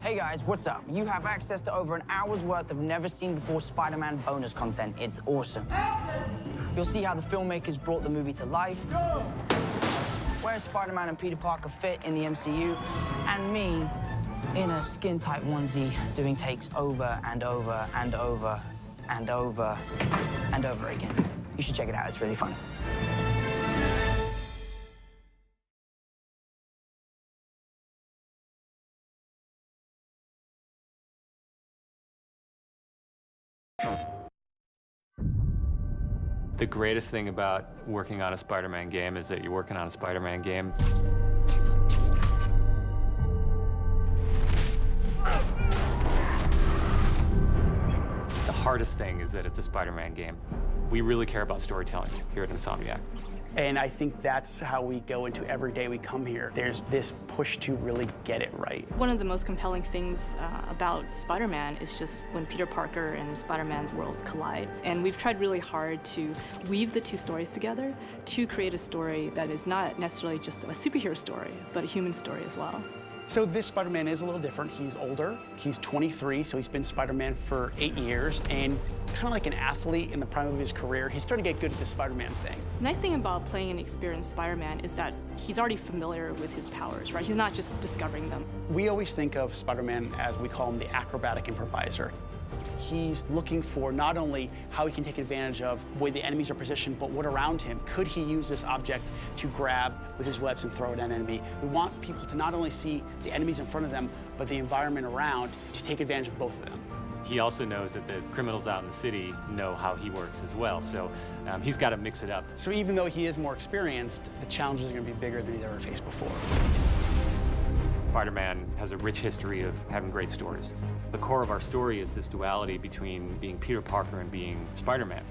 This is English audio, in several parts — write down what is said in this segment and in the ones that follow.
Hey guys, what's up? You have access to over an hour's worth of never-seen-before Spider-Man bonus content. It's awesome. You'll see how the filmmakers brought the movie to life, where Spider-Man and Peter Parker fit in the MCU, and me in a skin-tight onesie doing takes over and over and over and over and over again. You should check it out. It's really fun. The greatest thing about working on a Spider-Man game is that you're working on a Spider-Man game. The hardest thing is that it's a Spider-Man game. We really care about storytelling here at Insomniac. And I think that's how we go into every day we come here. There's this push to really get it right. One of the most compelling things about Spider-Man is just when Peter Parker and Spider-Man's worlds collide. And we've tried really hard to weave the two stories together to create a story that is not necessarily just a superhero story, but a human story as well. So this Spider-Man is a little different. He's older, he's 23, so he's been Spider-Man for 8 years, and kind of like an athlete in the prime of his career, he's starting to get good at the Spider-Man thing. The nice thing about playing an experienced Spider-Man is that he's already familiar with his powers, right? He's not just discovering them. We always think of Spider-Man as, we call him, the acrobatic improviser. He's looking for not only how he can take advantage of the way the enemies are positioned, but what around him. Could he use this object to grab with his webs and throw it at an enemy? We want people to not only see the enemies in front of them, but the environment around to take advantage of both of them. He also knows that the criminals out in the city know how he works as well, so he's got to mix it up. So even though he is more experienced, the challenges are going to be bigger than he's ever faced before. Spider-Man has a rich history of having great stories. The core of our story is this duality between being Peter Parker and being Spider-Man.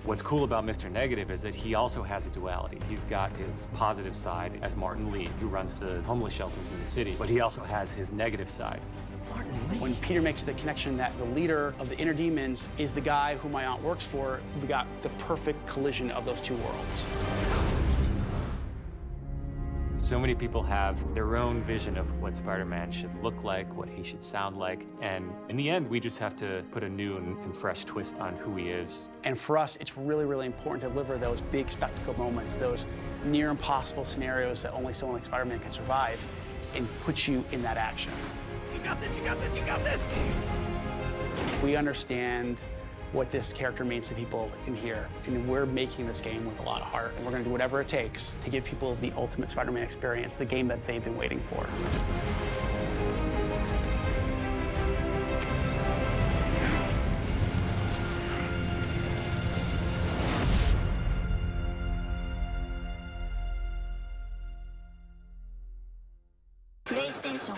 What's cool about Mr. Negative is that he also has a duality. He's got his positive side as Martin Lee, who runs the homeless shelters in the city, but he also has his negative side. When Peter makes the connection that the leader of the inner demons is the guy who my aunt works for, we got the perfect collision of those two worlds. So many people have their own vision of what Spider-Man should look like, what he should sound like, and in the end, we just have to put a new and fresh twist on who he is. And for us, it's really, really important to deliver those big spectacle moments, those near impossible scenarios that only someone like Spider-Man can survive, and put you in that action. You got this, you got this, you got this! We understand what this character means to people in here, and we're making this game with a lot of heart, and we're going to do whatever it takes to give people the ultimate Spider-Man experience, the game that they've been waiting for. PlayStation